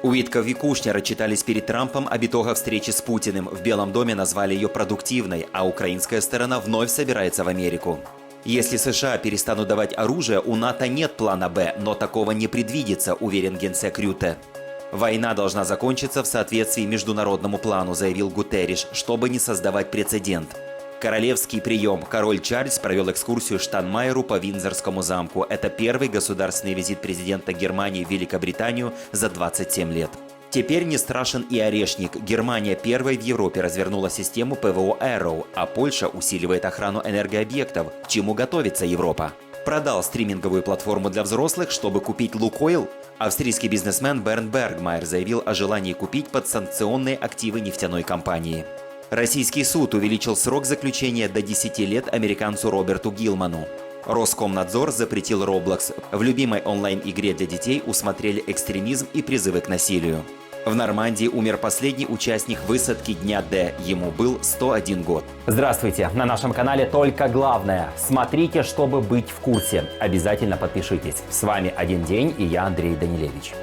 Уитков и Кушнер отчитались перед Трампом об итогах встречи с Путиным. В Белом доме назвали ее продуктивной, а украинская сторона вновь собирается в Америку. Если США перестанут давать оружие, у НАТО нет плана «Б», но такого не предвидится, уверен генсек Рюте. «Война должна закончиться в соответствии международному плану», заявил Гутерриш, чтобы не создавать прецедент. Королевский прием. Король Чарльз провел экскурсию Штайнмайеру по Виндзорскому замку. Это первый государственный визит президента Германии в Великобританию за 27 лет. Теперь не страшен и орешник. Германия первой в Европе развернула систему ПВО Arrow, а Польша усиливает охрану энергообъектов. К чему готовится Европа? Продал стриминговую платформу для взрослых, чтобы купить Лукойл? Австрийский бизнесмен Бернд Бергмайер заявил о желании купить подсанкционные активы нефтяной компании. Российский суд увеличил срок заключения до 10 лет американцу Роберту Гилману. Роскомнадзор запретил Roblox. В любимой онлайн-игре для детей усмотрели экстремизм и призывы к насилию. В Нормандии умер последний участник высадки Дня Д. Ему был 101 год. Здравствуйте! На нашем канале только главное. Смотрите, чтобы быть в курсе. Обязательно подпишитесь. С вами «Один день» и я, Андрей Данилевич.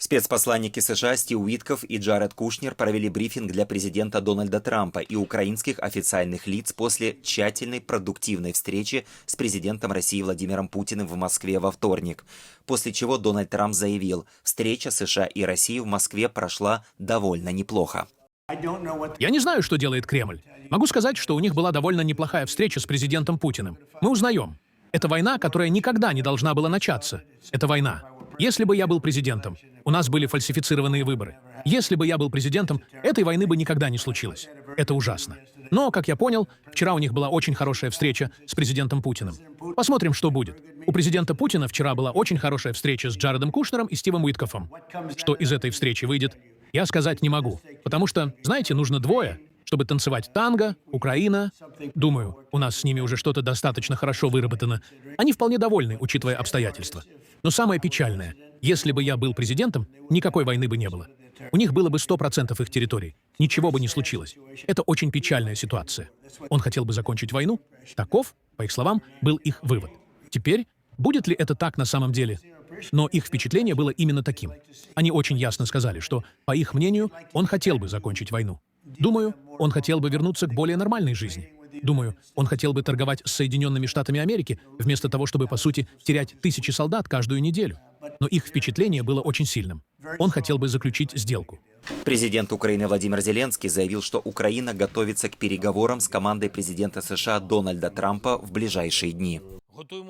Спецпосланники США Стив Уитков и Джаред Кушнер провели брифинг для президента Дональда Трампа и украинских официальных лиц после тщательной продуктивной встречи с президентом России Владимиром Путиным в Москве во вторник. После чего Дональд Трамп заявил, встреча США и России в Москве прошла довольно неплохо. Я не знаю, что делает Кремль. Могу сказать, что у них была довольно неплохая встреча с президентом Путиным. Мы узнаем. Это война, которая никогда не должна была начаться. Это война. Если бы я был президентом, у нас были фальсифицированные выборы. Если бы я был президентом, этой войны бы никогда не случилось. Это ужасно. Но, как я понял, вчера у них была очень хорошая встреча с президентом Путиным. Посмотрим, что будет. У президента Путина вчера была очень хорошая встреча с Джаредом Кушнером и Стивом Уиткофом. Что из этой встречи выйдет, я сказать не могу. Потому что, знаете, нужно двое, чтобы танцевать танго, Украина. Думаю, у нас с ними уже что-то достаточно хорошо выработано. Они вполне довольны, учитывая обстоятельства. Но самое печальное, если бы я был президентом, никакой войны бы не было. У них было бы 100% их территорий. Ничего бы не случилось. Это очень печальная ситуация. Он хотел бы закончить войну. Таков, по их словам, был их вывод. Теперь, будет ли это так на самом деле? Но их впечатление было именно таким. Они очень ясно сказали, что, по их мнению, он хотел бы закончить войну. Думаю, он хотел бы вернуться к более нормальной жизни. Думаю, он хотел бы торговать с Соединенными Штатами Америки, вместо того, чтобы, по сути, терять тысячи солдат каждую неделю. Но их впечатление было очень сильным. Он хотел бы заключить сделку. Президент Украины Владимир Зеленский заявил, что Украина готовится к переговорам с командой президента США Дональда Трампа в ближайшие дни.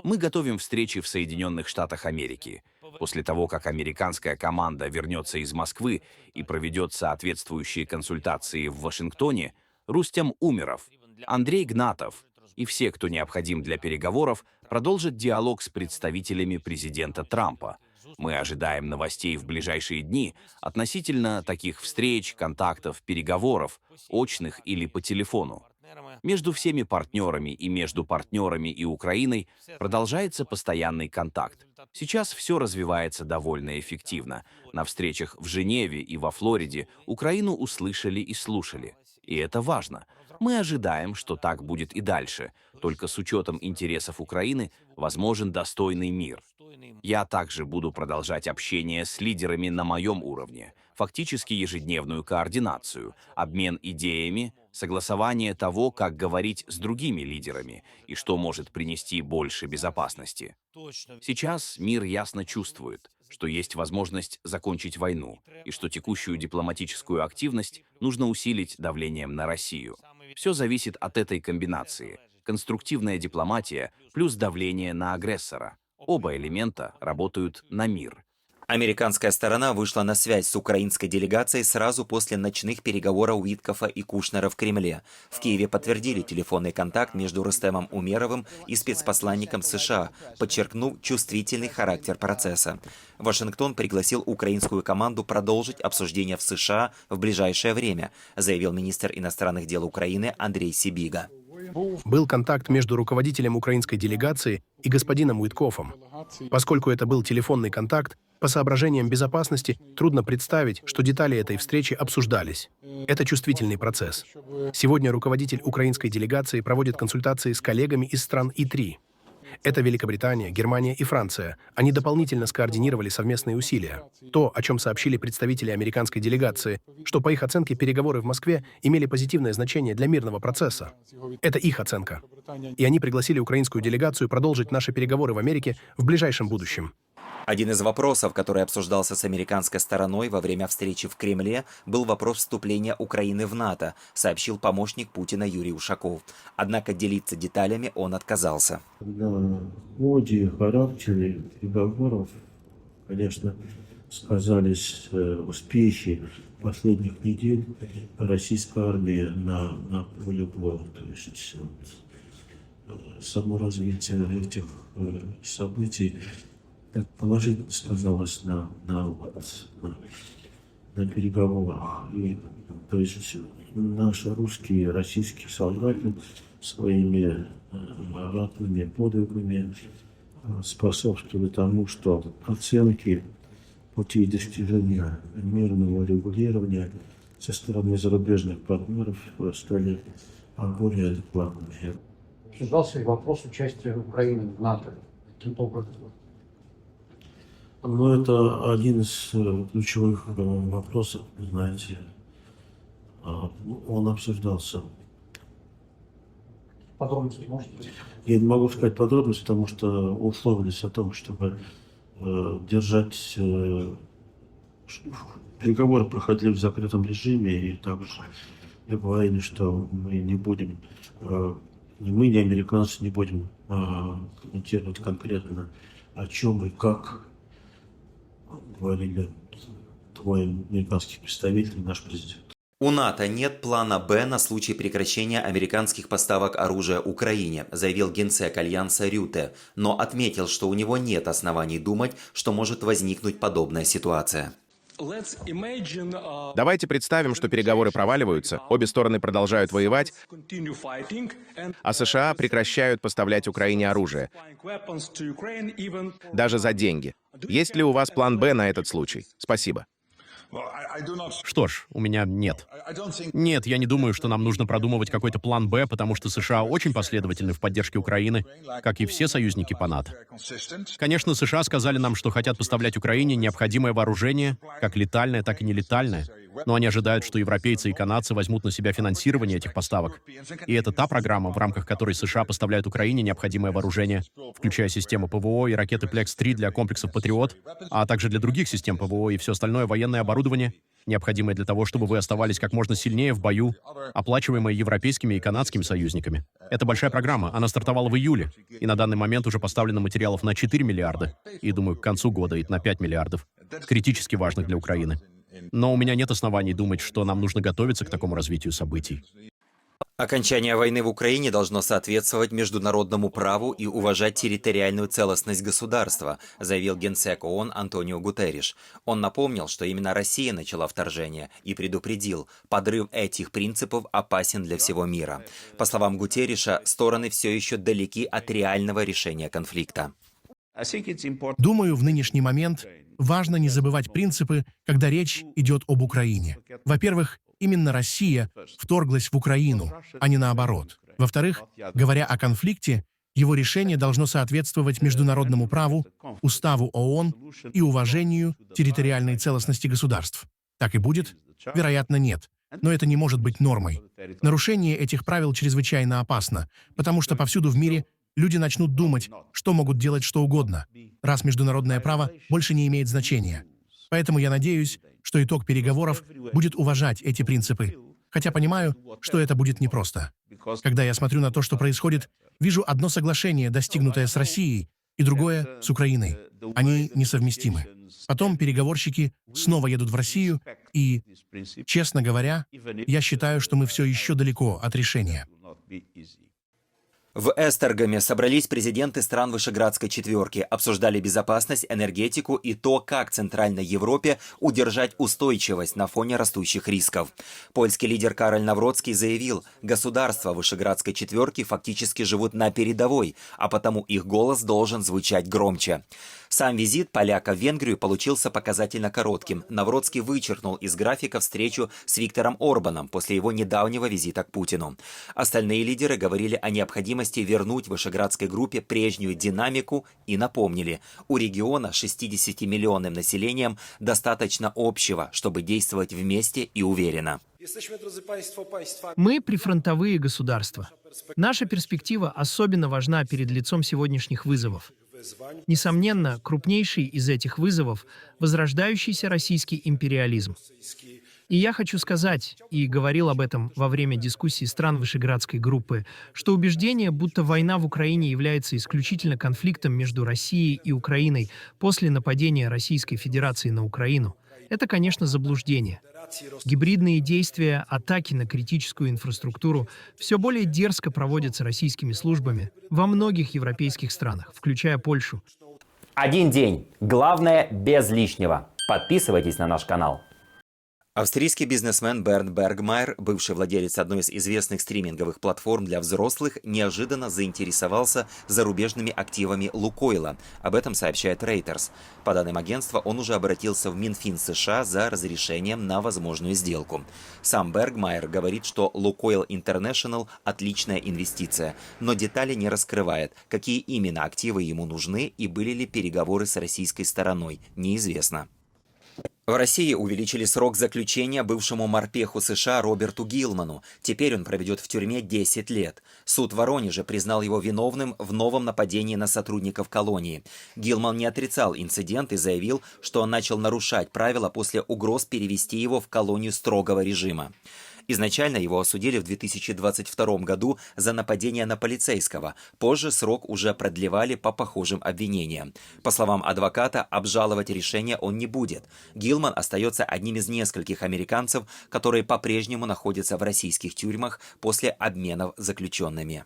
Мы готовим встречи в Соединенных Штатах Америки. После того, как американская команда вернется из Москвы и проведет соответствующие консультации в Вашингтоне, Рустем Умеров, Андрей Гнатов и все, кто необходим для переговоров, продолжат диалог с представителями президента Трампа. Мы ожидаем новостей в ближайшие дни относительно таких встреч, контактов, переговоров, очных или по телефону. Между всеми партнерами и между партнерами и Украиной продолжается постоянный контакт. Сейчас все развивается довольно эффективно. На встречах в Женеве и во Флориде Украину услышали и слушали. И это важно. Мы ожидаем, что так будет и дальше. Только с учетом интересов Украины возможен достойный мир. Я также буду продолжать общение с лидерами на моем уровне, фактически ежедневную координацию, обмен идеями, согласование того, как говорить с другими лидерами и что может принести больше безопасности. Сейчас мир ясно чувствует, что есть возможность закончить войну и что текущую дипломатическую активность нужно усилить давлением на Россию. Все зависит от этой комбинации. Конструктивная дипломатия плюс давление на агрессора. Оба элемента работают на мир. Американская сторона вышла на связь с украинской делегацией сразу после ночных переговоров Уиткофа и Кушнера в Кремле. В Киеве подтвердили телефонный контакт между Рустемом Умеровым и спецпосланником США, подчеркнув чувствительный характер процесса. Вашингтон пригласил украинскую команду продолжить обсуждение в США в ближайшее время, заявил министр иностранных дел Украины Андрей Сибига. Был контакт между руководителем украинской делегации и господином Уиткофом. Поскольку это был телефонный контакт, по соображениям безопасности трудно представить, что детали этой встречи обсуждались. Это чувствительный процесс. Сегодня руководитель украинской делегации проводит консультации с коллегами из стран И3. Это Великобритания, Германия и Франция. Они дополнительно скоординировали совместные усилия. То, о чем сообщили представители американской делегации, что, по их оценке, переговоры в Москве имели позитивное значение для мирного процесса. Это их оценка. И они пригласили украинскую делегацию продолжить наши переговоры в Америке в ближайшем будущем. Один из вопросов, который обсуждался с американской стороной во время встречи в Кремле, был вопрос вступления Украины в НАТО, сообщил помощник Путина Юрий Ушаков. Однако делиться деталями он отказался. На ходе, характере переговоров, конечно, сказались успехи последних недель российской армии на поле боя. То есть само развитие этих событий так положительно сказалось на переговорах. И, то есть наши русские, российские солдаты своими ратными подвигами способствовали тому, что оценки путей достижения мирного регулирования со стороны зарубежных партнеров стали более адекватными. Обсуждался и вопрос участия Украины в НАТО. Каким образом? Но это один из ключевых вопросов, знаете, он обсуждался. Подробности можете? Я не могу сказать подробности, потому что условились о том, чтобы держать переговоры проходили в закрытом режиме, и также говорили, что мы не будем, ни мы, ни американцы не будем комментировать конкретно о чем и как говорили двое американских представителей, наш президент. У НАТО нет плана «Б» на случай прекращения американских поставок оружия Украине, заявил генсек Альянса Рюте, но отметил, что у него нет оснований думать, что может возникнуть подобная ситуация. Давайте представим, что переговоры проваливаются, обе стороны продолжают воевать, а США прекращают поставлять Украине оружие, даже за деньги. Есть ли у вас план «Б» на этот случай? Спасибо. Что ж, у меня нет. Нет, я не думаю, что нам нужно продумывать какой-то план «Б», потому что США очень последовательны в поддержке Украины, как и все союзники по НАТО. Конечно, США сказали нам, что хотят поставлять Украине необходимое вооружение, как летальное, так и нелетальное, но они ожидают, что европейцы и канадцы возьмут на себя финансирование этих поставок. И это та программа, в рамках которой США поставляют Украине необходимое вооружение, включая систему ПВО и ракеты Плекс-3 для комплексов «Патриот», а также для других систем ПВО и все остальное военное оборудование, необходимое для того, чтобы вы оставались как можно сильнее в бою, оплачиваемое европейскими и канадскими союзниками. Это большая программа, она стартовала в июле, и на данный момент уже поставлено материалов на 4 миллиарда, и, думаю, к концу года и на 5 миллиардов, критически важных для Украины. Но у меня нет оснований думать, что нам нужно готовиться к такому развитию событий. Окончание войны в Украине должно соответствовать международному праву и уважать территориальную целостность государства, заявил генсек ООН Антонио Гутерриш. Он напомнил, что именно Россия начала вторжение и предупредил, подрыв этих принципов опасен для всего мира. По словам Гутерриша, стороны все еще далеки от реального решения конфликта. Думаю, в нынешний момент важно не забывать принципы, когда речь идет об Украине. Во-первых, именно Россия вторглась в Украину, а не наоборот. Во-вторых, говоря о конфликте, его решение должно соответствовать международному праву, уставу ООН и уважению территориальной целостности государств. Так и будет? Вероятно, нет. Но это не может быть нормой. Нарушение этих правил чрезвычайно опасно, потому что повсюду в мире люди начнут думать, что могут делать что угодно, раз международное право больше не имеет значения. Поэтому я надеюсь, что итог переговоров будет уважать эти принципы, хотя понимаю, что это будет непросто. Когда я смотрю на то, что происходит, вижу одно соглашение, достигнутое с Россией, и другое с Украиной. Они несовместимы. Потом переговорщики снова едут в Россию, и, честно говоря, я считаю, что мы все еще далеко от решения. В Эстергоме собрались президенты стран Вышеградской четверки, обсуждали безопасность, энергетику и то, как Центральной Европе удержать устойчивость на фоне растущих рисков. Польский лидер Кароль Навроцкий заявил, государства Вышеградской четверки фактически живут на передовой, а потому их голос должен звучать громче. Сам визит поляка в Венгрию получился показательно коротким. Навроцкий вычеркнул из графика встречу с Виктором Орбаном после его недавнего визита к Путину. Остальные лидеры говорили о необходимости необходимости вернуть Вышеградской группе прежнюю динамику и напомнили, у региона с 60-миллионным населением достаточно общего, чтобы действовать вместе и уверенно. Мы прифронтовые государства. Наша перспектива особенно важна перед лицом сегодняшних вызовов. Несомненно, крупнейший из этих вызовов – возрождающийся российский империализм. И я хочу сказать, и говорил об этом во время дискуссии стран Вышеградской группы, что убеждение, будто война в Украине является исключительно конфликтом между Россией и Украиной после нападения Российской Федерации на Украину, это, конечно, заблуждение. Гибридные действия, атаки на критическую инфраструктуру все более дерзко проводятся российскими службами во многих европейских странах, включая Польшу. Один день. Главное, без лишнего. Подписывайтесь на наш канал. Австрийский бизнесмен Бернд Бергмайер, бывший владелец одной из известных стриминговых платформ для взрослых, неожиданно заинтересовался зарубежными активами Лукойла. Об этом сообщает Reuters. По данным агентства, он уже обратился в Минфин США за разрешением на возможную сделку. Сам Бергмайер говорит, что Лукойл International – отличная инвестиция, но детали не раскрывает, какие именно активы ему нужны и были ли переговоры с российской стороной, неизвестно. В России увеличили срок заключения бывшему морпеху США Роберту Гилману. Теперь он проведет в тюрьме 10 лет. Суд в Воронеже признал его виновным в новом нападении на сотрудников колонии. Гилман не отрицал инцидент и заявил, что он начал нарушать правила после угроз перевести его в колонию строгого режима. Изначально его осудили в 2022 году за нападение на полицейского. Позже срок уже продлевали по похожим обвинениям. По словам адвоката, обжаловать решение он не будет. Гилман остается одним из нескольких американцев, которые по-прежнему находятся в российских тюрьмах после обменов заключенными.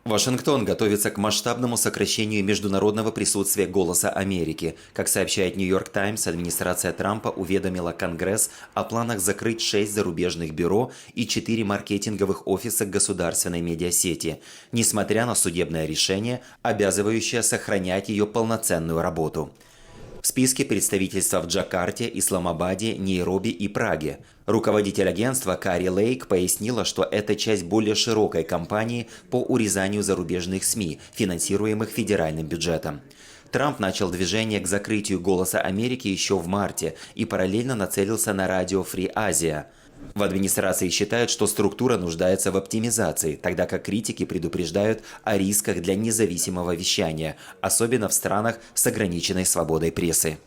Вашингтон готовится к масштабному сокращению международного присутствия «Голоса Америки». Как сообщает «Нью-Йорк Таймс», администрация Трампа уведомила Конгресс о планах закрыть 6 зарубежных бюро и 4 маркетинговых офиса государственной медиасети, несмотря на судебное решение, обязывающее сохранять ее полноценную работу. В списке представительства в Джакарте, Исламабаде, Найроби и Праге. Руководитель агентства Кари Лейк пояснила, что это часть более широкой кампании по урезанию зарубежных СМИ, финансируемых федеральным бюджетом. Трамп начал движение к закрытию «Голоса Америки» еще в марте и параллельно нацелился на радио Free Asia. В администрации считают, что структура нуждается в оптимизации, тогда как критики предупреждают о рисках для независимого вещания, особенно в странах с ограниченной свободой прессы.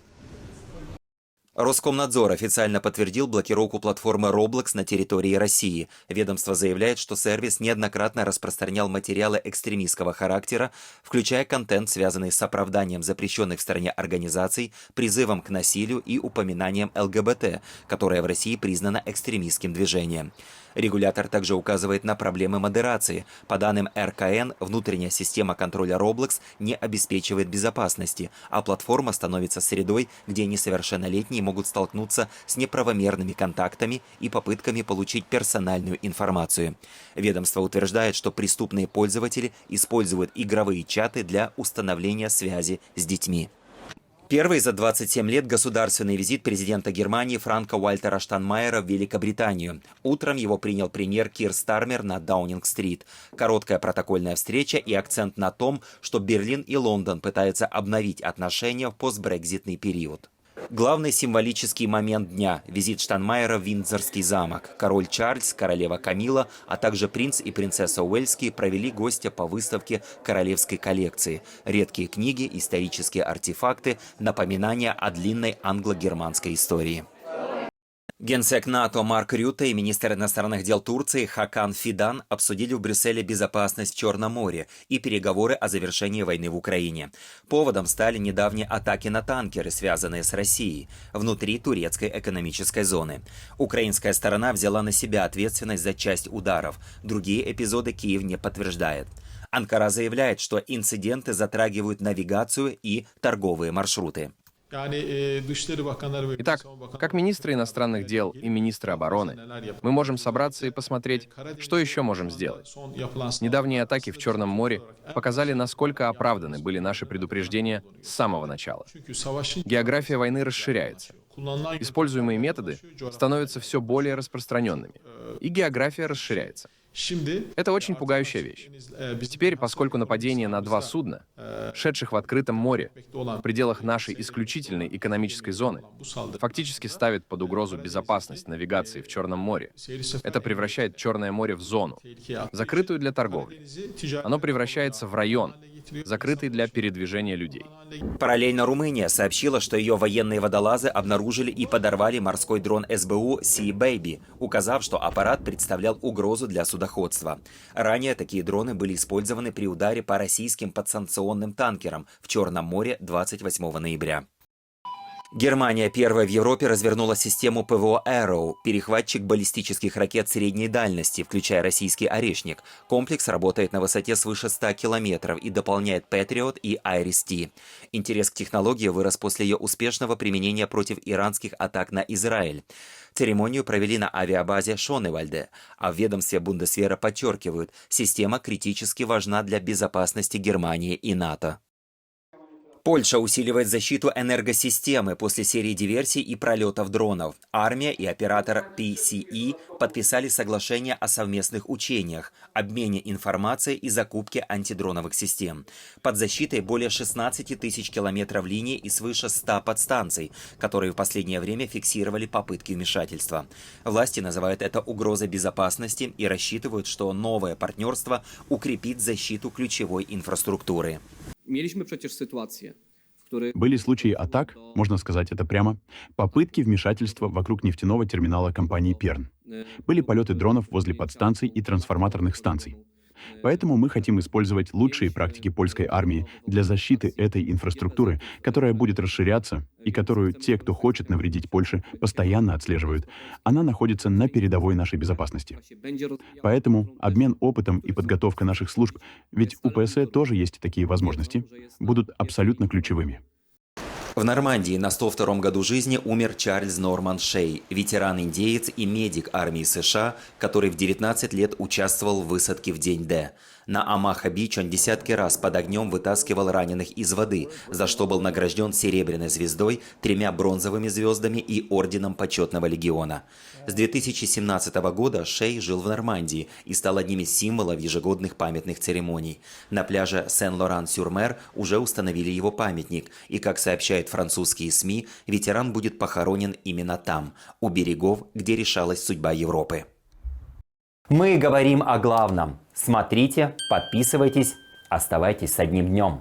Роскомнадзор официально подтвердил блокировку платформы Roblox на территории России. Ведомство заявляет, что сервис неоднократно распространял материалы экстремистского характера, включая контент, связанный с оправданием запрещенных в стране организаций, призывом к насилию и упоминанием ЛГБТ, которое в России признано экстремистским движением. Регулятор также указывает на проблемы модерации. По данным РКН, внутренняя система контроля Roblox не обеспечивает безопасности, а платформа становится средой, где несовершеннолетние могут столкнуться с неправомерными контактами и попытками получить персональную информацию. Ведомство утверждает, что преступные пользователи используют игровые чаты для установления связи с детьми. Первый за 27 лет государственный визит президента Германии Франка-Вальтера Штайнмайера в Великобританию. Утром его принял премьер Кир Стармер на Даунинг-стрит. Короткая протокольная встреча и акцент на том, что Берлин и Лондон пытаются обновить отношения в постбрекзитный период. Главный символический момент дня – визит Штайнмайера в Виндзорский замок. Король Чарльз, королева Камила, а также принц и принцесса Уэльские провели гостя по выставке королевской коллекции. Редкие книги, исторические артефакты, напоминания о длинной англо-германской истории. Генсек НАТО Марк Рютте и министр иностранных дел Турции Хакан Фидан обсудили в Брюсселе безопасность в Черном море и переговоры о завершении войны в Украине. Поводом стали недавние атаки на танкеры, связанные с Россией, внутри турецкой экономической зоны. Украинская сторона взяла на себя ответственность за часть ударов. Другие эпизоды Киев не подтверждает. Анкара заявляет, что инциденты затрагивают навигацию и торговые маршруты. Итак, как министры иностранных дел и министры обороны, мы можем собраться и посмотреть, что еще можем сделать. Недавние атаки в Черном море показали, насколько оправданы были наши предупреждения с самого начала. География войны расширяется. Используемые методы становятся все более распространенными, и география расширяется. Это очень пугающая вещь. Теперь, поскольку нападение на 2 судна, шедших в открытом море, в пределах нашей исключительной экономической зоны, фактически ставит под угрозу безопасность навигации в Черном море, это превращает Черное море в зону, закрытую для торговли. Оно превращается в район, закрытый для передвижения людей. Параллельно Румыния сообщила, что ее военные водолазы обнаружили и подорвали морской дрон СБУ Sea Baby, указав, что аппарат представлял угрозу для судоходства. Ранее такие дроны были использованы при ударе по российским подсанкционным танкерам в Черном море 28 ноября. Германия первая в Европе развернула систему ПВО Arrow, перехватчик баллистических ракет средней дальности, включая российский «Орешник». Комплекс работает на высоте свыше 100 километров и дополняет Patriot и Iris-T. Интерес к технологии вырос после ее успешного применения против иранских атак на Израиль. Церемонию провели на авиабазе Шоневальде, а в ведомстве Бундесвера подчеркивают, система критически важна для безопасности Германии и НАТО. Польша усиливает защиту энергосистемы после серии диверсий и пролетов дронов. Армия и оператор PCE подписали соглашение о совместных учениях, обмене информацией и закупке антидроновых систем. Под защитой более 16 тысяч километров линий и свыше 100 подстанций, которые в последнее время фиксировали попытки вмешательства. Власти называют это угрозой безопасности и рассчитывают, что новое партнерство укрепит защиту ключевой инфраструктуры. Были случаи атак, можно сказать это прямо, попытки вмешательства вокруг нефтяного терминала компании «Перн». Были полеты дронов возле подстанций и трансформаторных станций. Поэтому мы хотим использовать лучшие практики польской армии для защиты этой инфраструктуры, которая будет расширяться и которую те, кто хочет навредить Польше, постоянно отслеживают. Она находится на передовой нашей безопасности. Поэтому обмен опытом и подготовка наших служб, ведь у ПСЭ тоже есть такие возможности, будут абсолютно ключевыми. В Нормандии на 102-м году жизни умер Чарльз Норман Шей, ветеран-индеец и медик армии США, который в 19 лет участвовал в высадке в день Д. На Омаха-Бич он десятки раз под огнем вытаскивал раненых из воды, за что был награжден Серебряной звездой, 3 бронзовыми звездами и орденом Почетного легиона. С 2017 года Шей жил в Нормандии и стал одним из символов ежегодных памятных церемоний. На пляже Сен-Лоран-сюр-Мер уже установили его памятник, и, как сообщают французские СМИ, ветеран будет похоронен именно там, у берегов, где решалась судьба Европы. Мы говорим о главном. Смотрите, подписывайтесь, оставайтесь с одним днем.